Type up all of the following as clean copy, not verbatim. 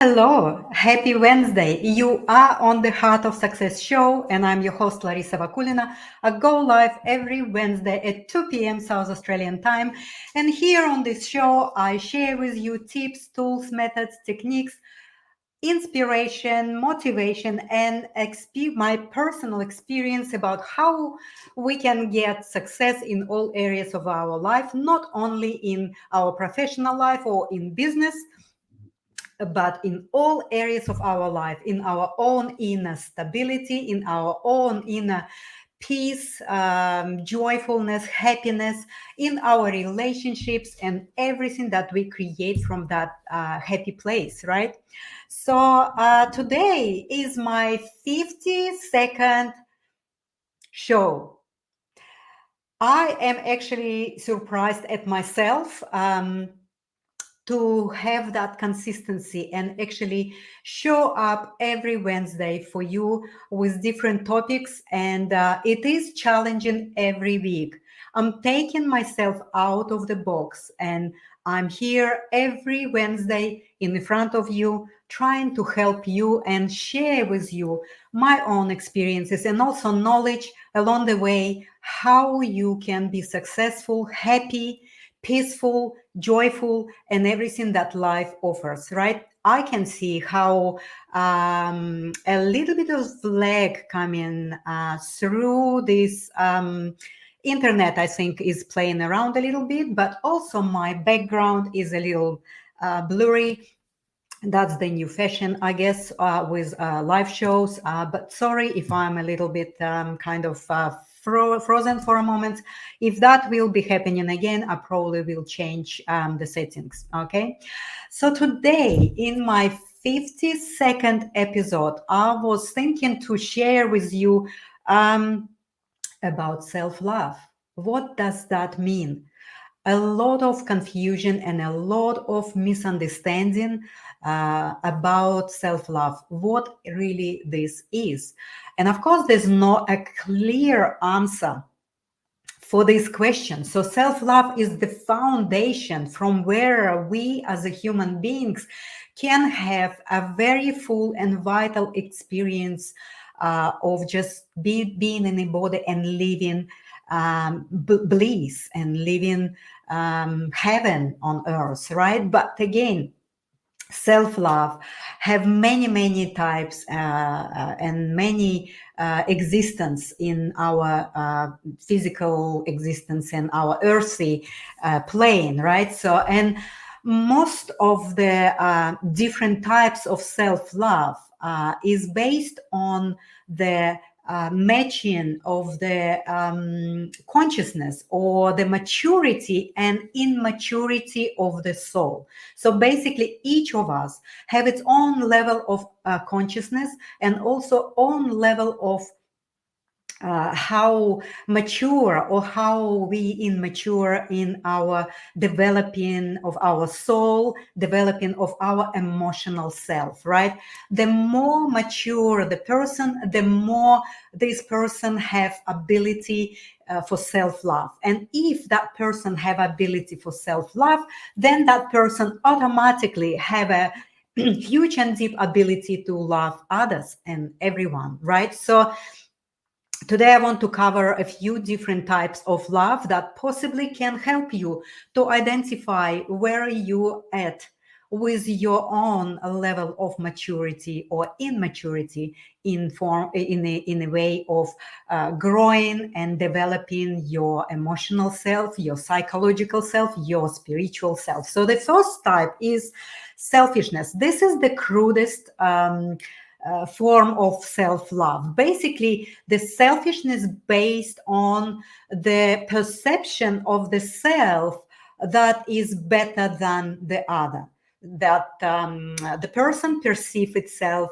Hello, happy Wednesday. You are on the Heart of Success show, and I'm your host, Larissa Vakulina. I go live every Wednesday at 2 p.m. South Australian time. And here on this show, I share with you tips, tools, methods, techniques, inspiration, motivation, and my personal experience about how we can get success in all areas of our life, not only in our professional life or in business, but in all areas of our life, in our own inner stability, in our own inner peace, joyfulness, happiness, in our relationships, and everything that we create from that happy place, right? So today is my 52nd show. I am actually surprised at myself. To have that consistency and actually show up every Wednesday for you with different topics. And it is challenging every week. I'm taking myself out of the box and I'm here every Wednesday in front of you, trying to help you and share with you my own experiences and also knowledge along the way, how you can be successful, happy, peaceful, joyful, and everything that life offers, right? I can see how a little bit of lag coming through this internet, I think, is playing around a little bit, but also my background is a little blurry. That's the new fashion, I guess, with live shows. But sorry if I'm a little bit kind of frozen for a moment. If that will be happening again, I probably will change the settings. Okay. So today, in my 52nd episode, I was thinking to share with you about self-love. What does that mean? A lot of confusion and a lot of misunderstanding about self-love, what really this is. And of course, there's not a clear answer for this question. So self-love is the foundation from where we as a human beings can have a very full and vital experience of just being in a body and living bliss and living heaven on earth, right? But again, self-love have many types and many existence in our physical existence and our earthly plane, right? So, and most of the different types of self-love is based on the matching of the consciousness or the maturity and immaturity of the soul. So basically, each of us have its own level of consciousness and also own level of how mature or how we immature in our developing of our soul, developing of our emotional self, right? The more mature the person, the more this person have ability for self-love. And if that person have ability for self-love, then that person automatically have a huge and deep ability to love others and everyone, right? So today, I want to cover a few different types of love that possibly can help you to identify where you at with your own level of maturity or immaturity in a way of growing and developing your emotional self, your psychological self, your spiritual self. So the first type is selfishness. This is the crudest form of self-love. Basically, the selfishness based on the perception of the self that is better than the other. That the person perceives itself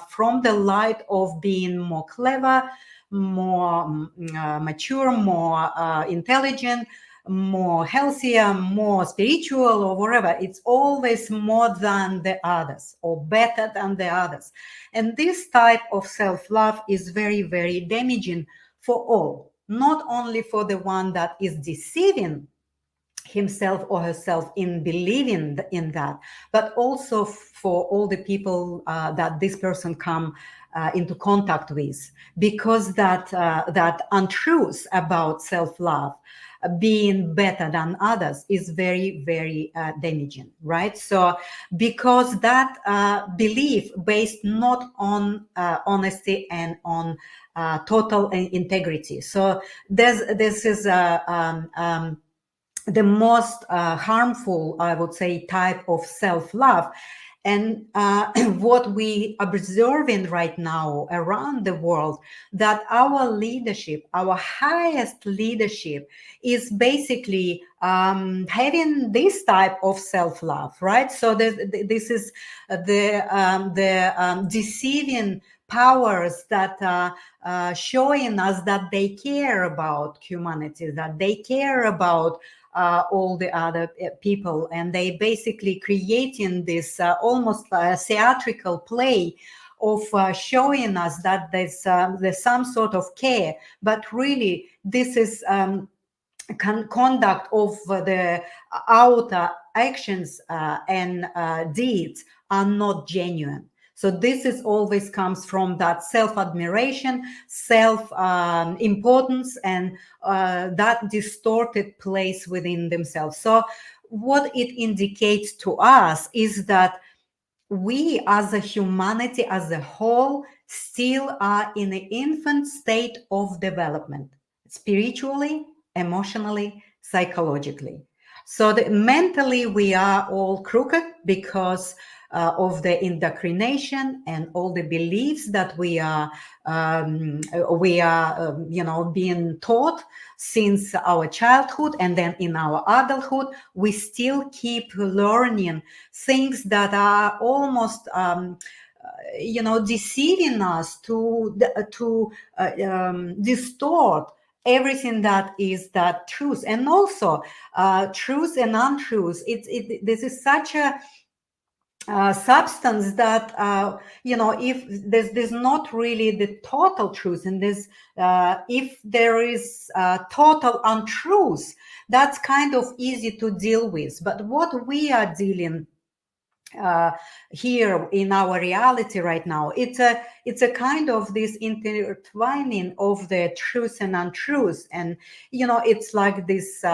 from the light of being more clever, more mature, more intelligent, more healthier, more spiritual, or whatever. It's always more than the others or better than the others. And this type of self-love is very damaging for all, not only for the one that is deceiving himself or herself in believing in that, but also for all the people that this person come into contact with, because that untruth about self-love, being better than others, is very, very damaging, right? So because that belief based not on honesty and on total integrity. So this is the most harmful, I would say, type of self-love. And what we observing right now around the world, that our leadership, our highest leadership, is basically having this type of self-love, right? So this is the deceiving powers that showing us that they care about humanity, that they care about all the other people, and they basically creating this almost theatrical play of showing us that there's some sort of care, but really this is conduct of the outer actions and deeds are not genuine. So this is always comes from that self-admiration, self-importance, and that distorted place within themselves. So what it indicates to us is that we as a humanity as a whole still are in an infant state of development, spiritually, emotionally, psychologically. So mentally we are all crooked because of the indoctrination and all the beliefs that we are being taught since our childhood, and then in our adulthood we still keep learning things that are almost deceiving us to distort everything that is that truth. And also truth and untruth, this is such a substance that if there's not really the total truth, and there's if there is total untruth, that's kind of easy to deal with. But what we are dealing here in our reality right now, it's a kind of this intertwining of the truth and untruth, and it's like this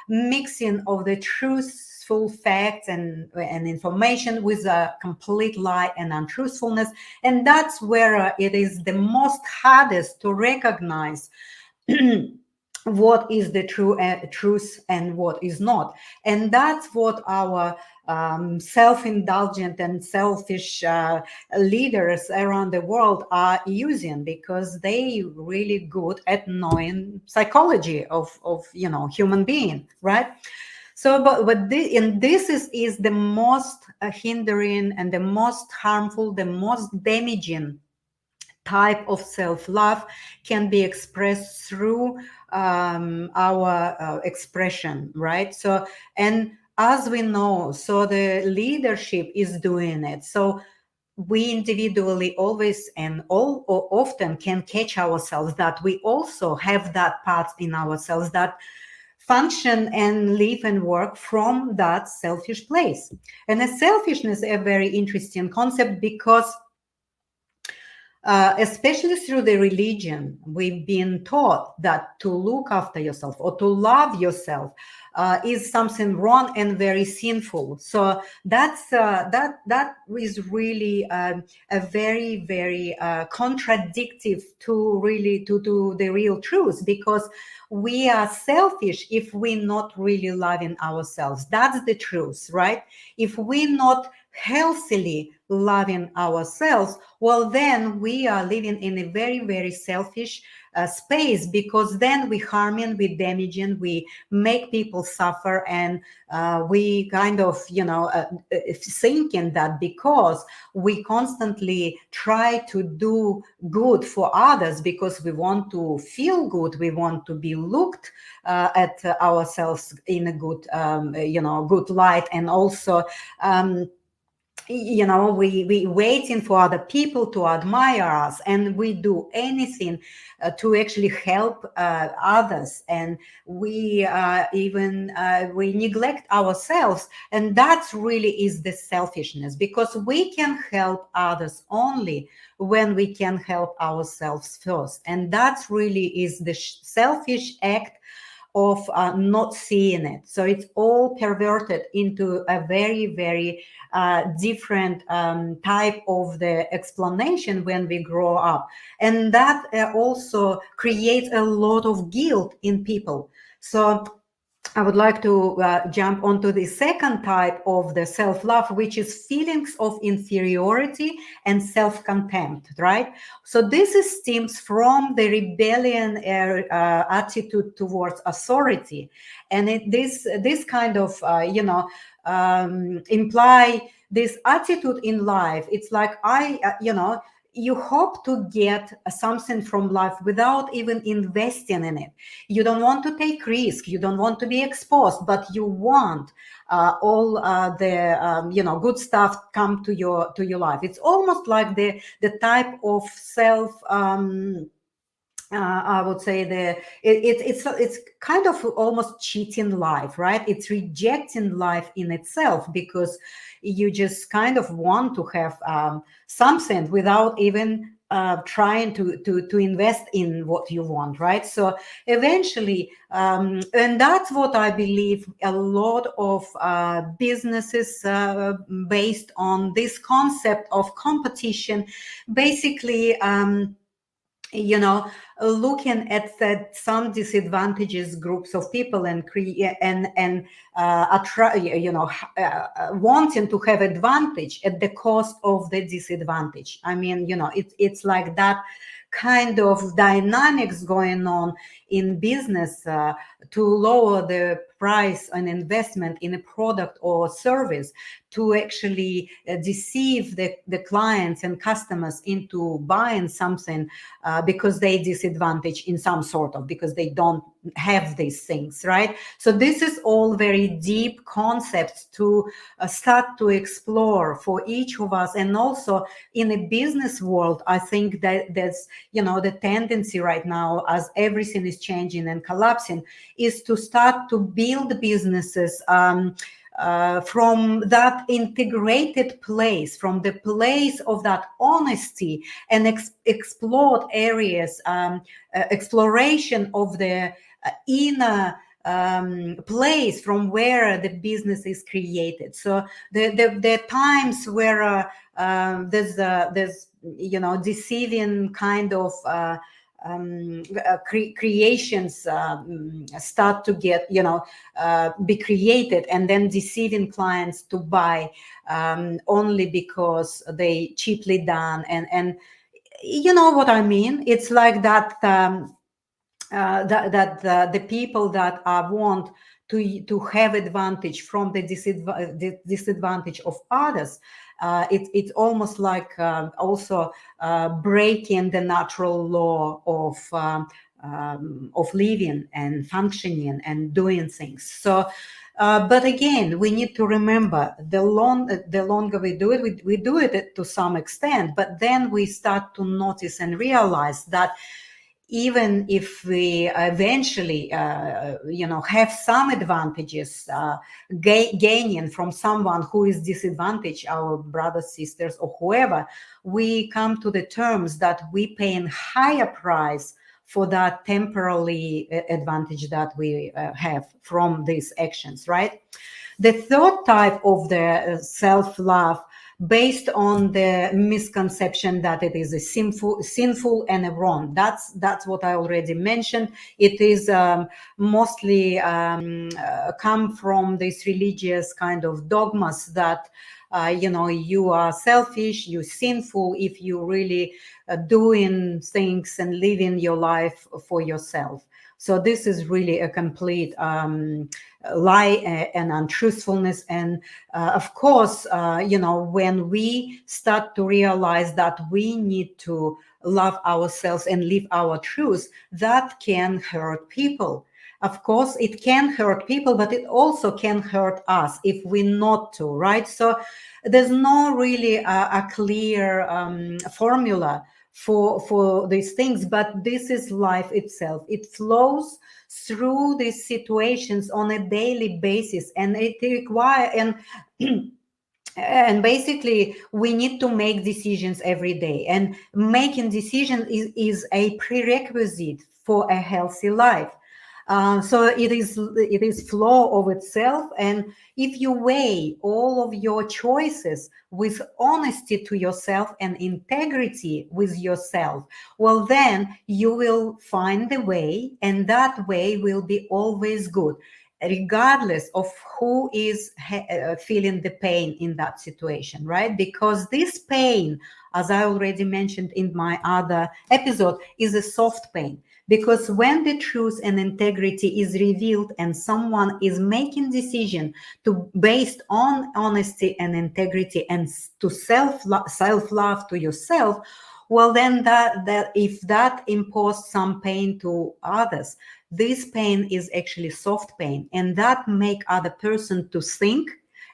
mixing of the truthful facts and information with a complete lie and untruthfulness. And that's where it is the most hardest to recognize what is the truth and what is not. And that's what our self-indulgent and selfish leaders around the world are using, because they really good at knowing psychology of human being, right? So this is the most hindering and the most harmful, the most damaging type of self-love, can be expressed through our expression, right? So, and as we know, so the leadership is doing it. So we individually always and all or often can catch ourselves that we also have that part in ourselves that function and live and work from that selfish place. And the selfishness is a very interesting concept, because especially through the religion, we've been taught that to look after yourself or to love yourself is something wrong and very sinful. So that's that is really a very, very contradictive to the real truth, because we are selfish if we're not really loving ourselves. That's the truth, right? If we're not healthily loving ourselves, well, then we are living in a very, very selfish space, because then we harming, we damaging, we make people suffer, and we kind of thinking that because we constantly try to do good for others, because we want to feel good, we want to be looked at ourselves in a good good light, and also we waiting for other people to admire us, and we do anything to actually help others, and we neglect ourselves, and that's really is the selfishness, because we can help others only when we can help ourselves first, and that's really is the selfish act of not seeing it. So it's all perverted into a very, very different type of the explanation when we grow up. And that also creates a lot of guilt in people. So I would like to jump onto the second type of the self-love, which is feelings of inferiority and self-contempt, right? So this stems from the rebellion attitude towards authority. And this kind of, imply this attitude in life. It's like you hope to get something from life without even investing in it. You don't want to take risk, you don't want to be exposed, but you want all the good stuff come to your life. It's almost like the type of self I would say it's kind of almost cheating life, right? It's rejecting life in itself, because you just kind of want to have something without even trying to invest in what you want, right? So eventually, and that's what I believe a lot of businesses based on this concept of competition, basically. Looking at some disadvantages groups of people and create and wanting to have advantage at the cost of the disadvantage. I mean, it's like that kind of dynamics going on in business to lower the price and investment in a product or service, to actually deceive the clients and customers into buying something because they disadvantage in some sort of, because they don't have these things, right? So this is all very deep concepts to start to explore for each of us. And also in a business world, I think that there's the tendency right now, as everything is changing and collapsing, is to start to build businesses from that integrated place, from the place of that honesty, and explore areas, exploration of the inner place from where the business is created. So the times where there's deceiving kind of creations start to get be created, and then deceiving clients to buy only because they cheaply done, and you know what I mean. It's like that the people that want to have advantage from the disadvantage of others, it's almost like also breaking the natural law of living and functioning and doing things. So but again, we need to remember, the longer we do it, we do it to some extent, but then we start to notice and realize that even if we eventually, have some advantages, gaining from someone who is disadvantaged, our brothers, sisters, or whoever, we come to the terms that we pay a higher price for that temporary advantage that we have from these actions, right? The third type of the self-love, based on the misconception that it is a sinful and a wrong. That's what I already mentioned. It is mostly come from this religious kind of dogmas that you are selfish, you're sinful if you really doing things and living your life for yourself. So this is really a complete lie and untruthfulness. And of course, when we start to realize that we need to love ourselves and live our truth, that can hurt people. Of course, it can hurt people, but it also can hurt us if we not to, right? So there's no really a clear formula for these things, but this is life itself. It flows through these situations on a daily basis, and it require and basically we need to make decisions every day, and making decisions is a prerequisite for a healthy life. So it is flow of itself, and if you weigh all of your choices with honesty to yourself and integrity with yourself, well, then you will find the way, and that way will be always good, regardless of who is feeling the pain in that situation, right? Because this pain, as I already mentioned in my other episode, is a soft pain. Because when the truth and integrity is revealed and someone is making decision to based on honesty and integrity and to self-love to yourself, well, then that if that imposes some pain to others, this pain is actually soft pain, and that make other person to think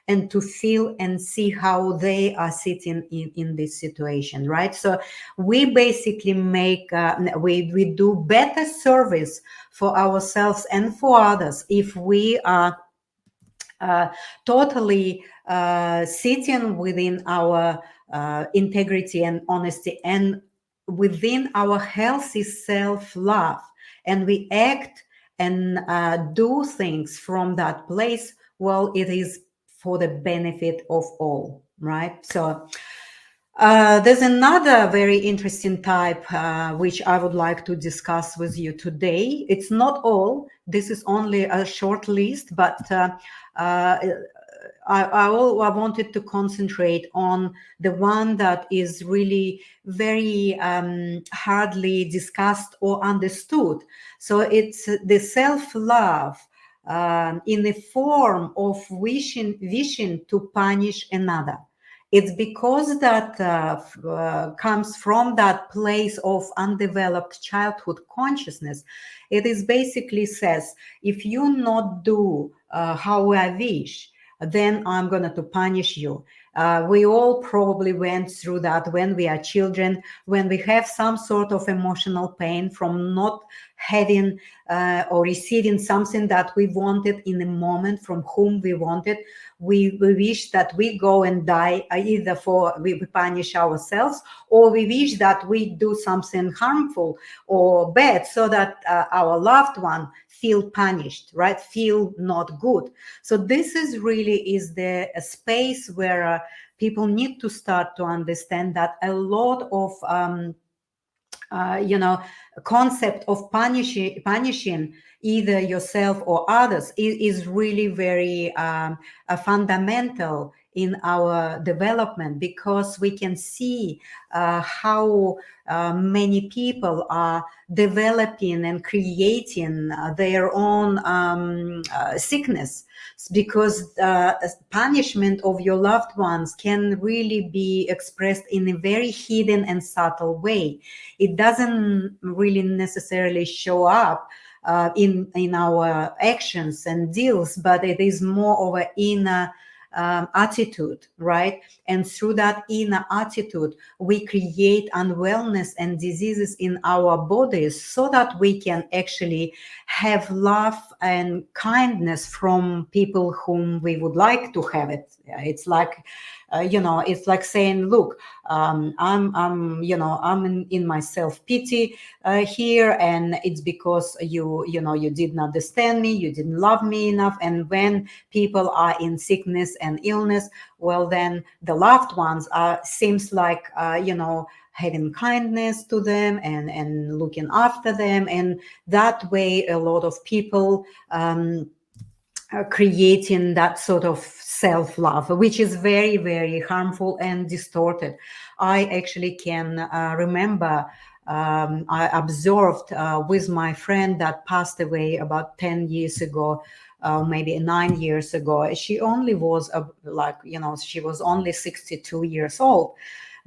and to feel and see how they are sitting in this situation, right? So we basically make we do better service for ourselves and for others if we are totally sitting within our integrity and honesty and within our healthy self-love, and we act and do things from that place. Well, it is for the benefit of all, right? So there's another very interesting type which I would like to discuss with you today. It's not all, this is only a short list, but I wanted to concentrate on the one that is really very hardly discussed or understood. So it's the self-love in the form of wishing to punish another. It's because that comes from that place of undeveloped childhood consciousness. It is basically says, if you not do how I wish, then I'm going to punish you. We all probably went through that when we are children, when we have some sort of emotional pain from not having or receiving something that we wanted in a moment from whom we wanted. We wish that we go and die, either for we punish ourselves, or we wish that we do something harmful or bad so that our loved one feel punished, right? Feel not good. So this is really is the space where people need to start to understand that a lot of concept of punishing either yourself or others is really very fundamental in our development, because we can see how many people are developing and creating their own sickness, because punishment of your loved ones can really be expressed in a very hidden and subtle way. It doesn't really necessarily show up in our actions and deals, but it is more of an inner attitude, right? And through that inner attitude, we create unwellness and diseases in our bodies so that we can actually have love and kindness from people whom we would like to have it. It's like, it's like saying, look, I'm in my self-pity here, and it's because you didn't understand me, you didn't love me enough. And when people are in sickness and illness, well, then the loved ones seems like having kindness to them and looking after them, and that way a lot of people creating that sort of self-love, which is very, very harmful and distorted. I actually can remember I observed with my friend that passed away about 10 years ago, maybe 9 years ago. She only was she was only 62 years old.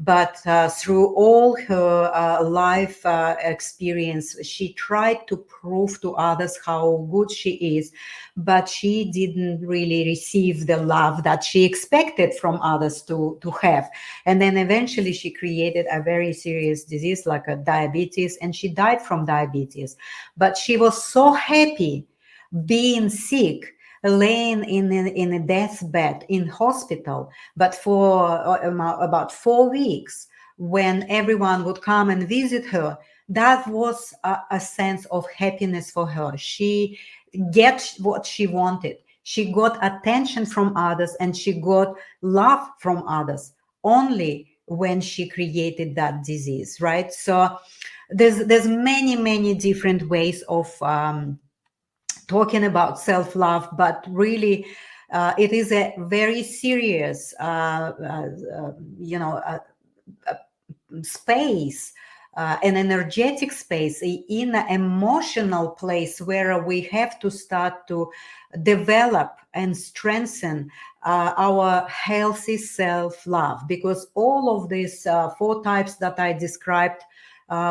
but through all her life experience, she tried to prove to others how good she is, but she didn't really receive the love that she expected from others to have. And then eventually she created a very serious disease like a diabetes, and she died from diabetes. But she was so happy being sick, laying in a deathbed in hospital, but for about 4 weeks, when everyone would come and visit her, that was a sense of happiness for her. She get what she wanted. She got attention from others, and she got love from others only when she created that disease, right? So there's many different ways of talking about self-love, but really it is a very serious space, an energetic space, in an emotional place, where we have to start to develop and strengthen our healthy self-love, because all of these four types that I described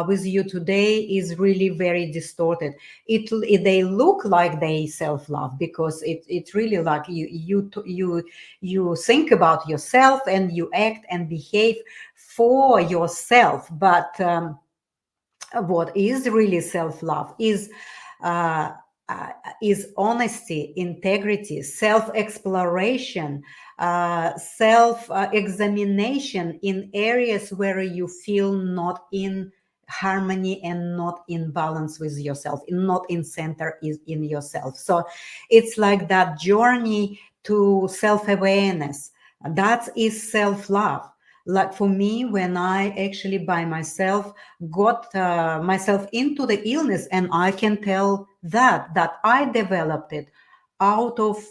with you today is really very distorted. They look like they self-love, because it's really like you think about yourself and you act and behave for yourself. But what is really self-love uh, is honesty, integrity, self-exploration, self-examination in areas where you feel not in harmony and not in balance with yourself, not in center is in yourself. So it's like that journey to self-awareness. That is self-love. Like for me, when I actually by myself got myself into the illness, and I can tell that I developed it out of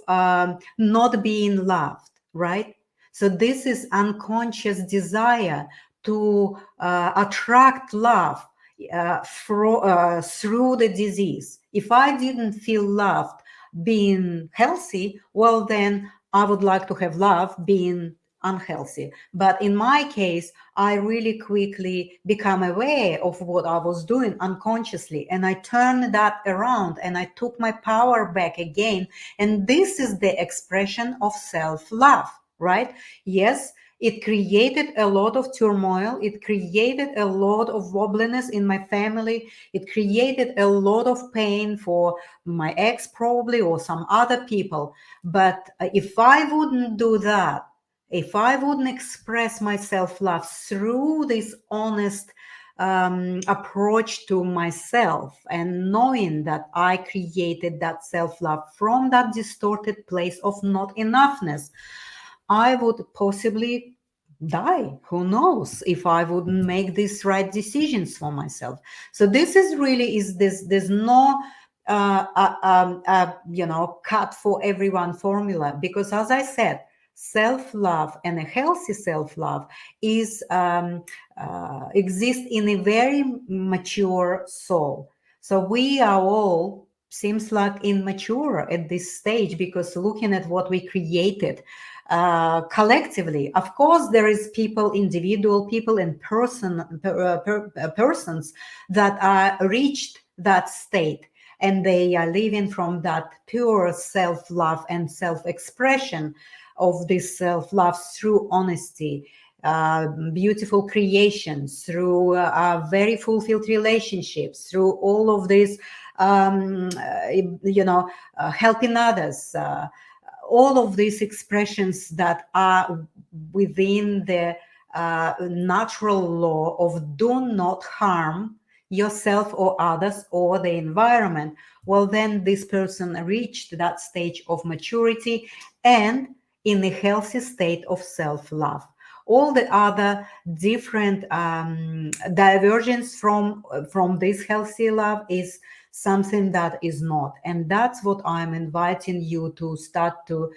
not being loved, right? So this is unconscious desire to attract love through the disease. If I didn't feel loved being healthy, well, then I would like to have love being unhealthy. But in my case, I really quickly become aware of what I was doing unconsciously, and I turned that around and I took my power back again. And this is the expression of self-love, right? Yes, it created a lot of turmoil. It created a lot of wobbliness in my family. It created a lot of pain for my ex, probably, or some other people. But if I wouldn't do that, if I wouldn't express my self-love through this honest approach to myself, and knowing that I created that self-love from that distorted place of not enoughness, I would possibly die. Who knows, if I wouldn't make these right decisions for myself. So this is really is this. There's no cut for everyone formula, because as I said, self-love and a healthy self-love is exist in a very mature soul. So we are all seems like immature at this stage, because looking at what we created collectively, of course there is individual people and persons that are reached that state, and they are living from that pure self-love and self-expression of this self-love through honesty, beautiful creations, through very fulfilled relationships, through all of this, helping others, all of these expressions that are within the natural law of do not harm yourself or others or the environment. Well, then this person reached that stage of maturity and in a healthy state of self-love. All the other different divergence from this healthy love is something that is not. And that's what I'm inviting you to start to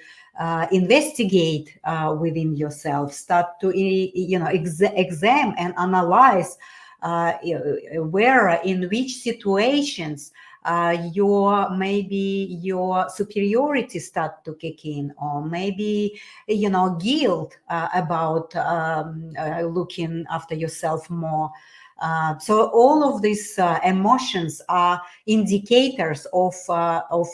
investigate within yourself, start to examine and analyze where, in which situations maybe your superiority start to kick in, or maybe guilt about looking after yourself more. So all of these emotions are indicators of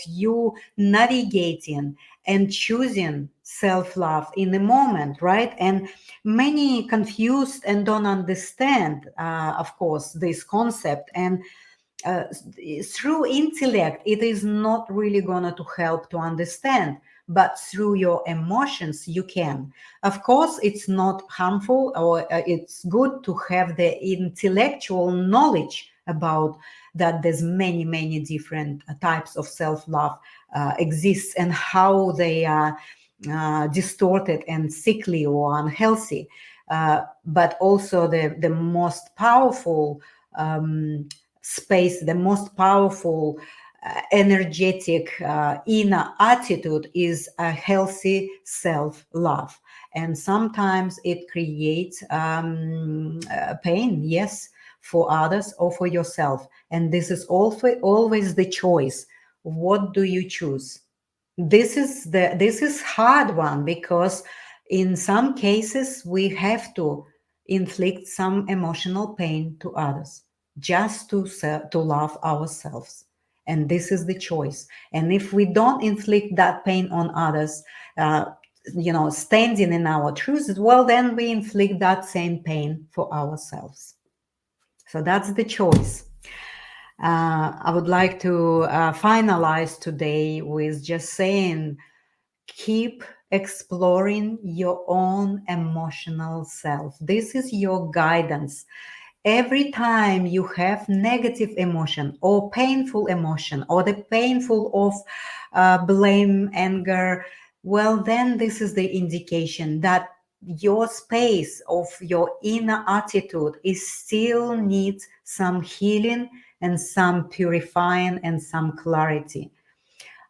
you navigating and choosing self-love in the moment, right? And many confused and don't understand, of course, this concept. And uh, through intellect, it is not really going to help to understand, but through your emotions, you can. Of course, it's not harmful, or it's good to have the intellectual knowledge about that there's many different types of self-love exists, and how they are distorted and sickly or unhealthy. But also the most powerful space, the most powerful energetic inner attitude is a healthy self-love. And sometimes it creates pain, yes, for others or for yourself. And this is also always the choice. What do you choose? This is hard one, because in some cases we have to inflict some emotional pain to others just to love ourselves. And this is the choice. And if we don't inflict that pain on others, standing in our truth, well, then we inflict that same pain for ourselves. So that's the choice. I would like to finalize today with just saying, keep exploring your own emotional self. This is your guidance. Every time you have negative emotion or painful emotion, or the painful of blame, anger, well, then this is the indication that your space of your inner attitude is still needs some healing and some purifying and some clarity.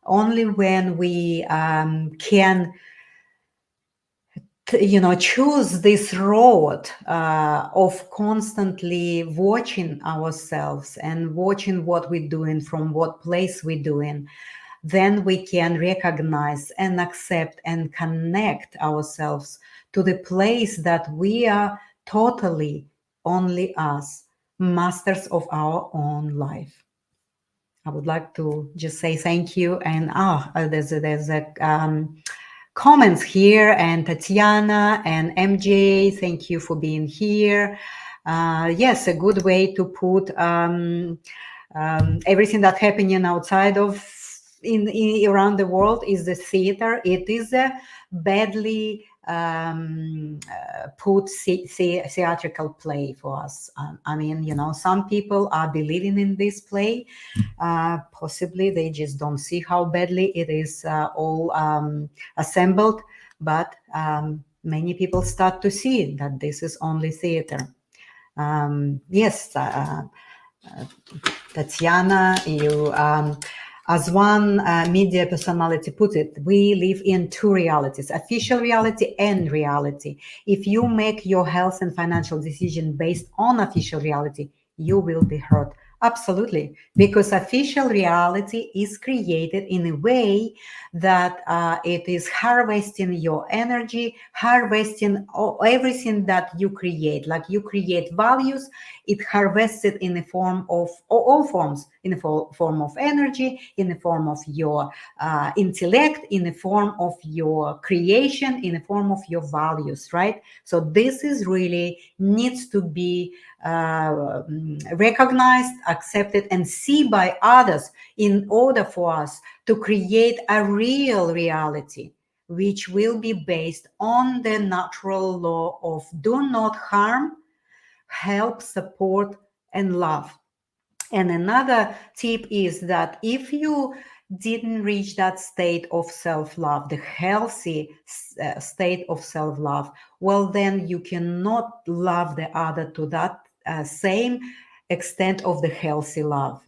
Only when we can choose this road of constantly watching ourselves and watching what we're doing, from what place we're doing, then we can recognize and accept and connect ourselves to the place that we are totally only us, masters of our own life. I would like to just say thank you. And there's a comments here, and Tatiana and MJ, thank you for being here. Yes, a good way to put everything that's happening outside of in around the world is the theater. It is a badly put theatrical play for us. I mean, some people are believing in this play. Possibly they just don't see how badly it is all assembled, but many people start to see that this is only theater. Yes, Tatiana, you, as one media personality put it, we live in two realities, official reality and reality. If you make your health and financial decision based on official reality, you will be hurt. Absolutely, because official reality is created in a way that it is harvesting your energy, harvesting everything that you create. Like you create values, it harvests it in the form of all forms, in the form of energy, in the form of your intellect, in the form of your creation, in the form of your values, right? So this is really needs to be recognized, accepted, and seen by others in order for us to create a real reality, which will be based on the natural law of do not harm, help, support, and love. And another tip is that if you didn't reach that state of self-love, the healthy state of self-love, well, then you cannot love the other to that same extent of the healthy love.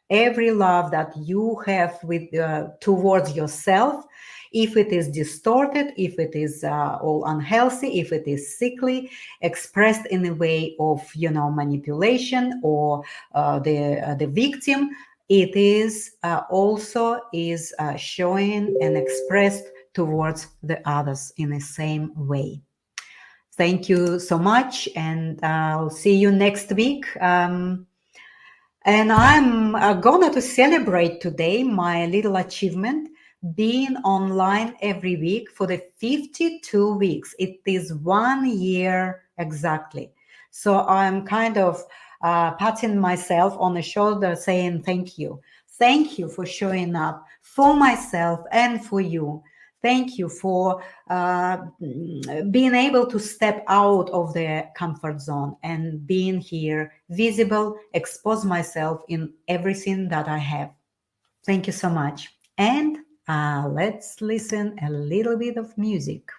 Every love that you have with towards yourself, if it is distorted, if it is all unhealthy, if it is sickly, expressed in a way of manipulation or the victim, it is also is showing and expressed towards the others in the same way. Thank you so much, and I'll see you next week. And I'm gonna to celebrate today my little achievement, being online every week for the 52 weeks. It is 1 year exactly. So I'm kind of patting myself on the shoulder saying thank you. Thank you for showing up for myself and for you. Thank you for being able to step out of the comfort zone and being here, visible, expose myself in everything that I have. Thank you so much. And let's listen a little bit of music.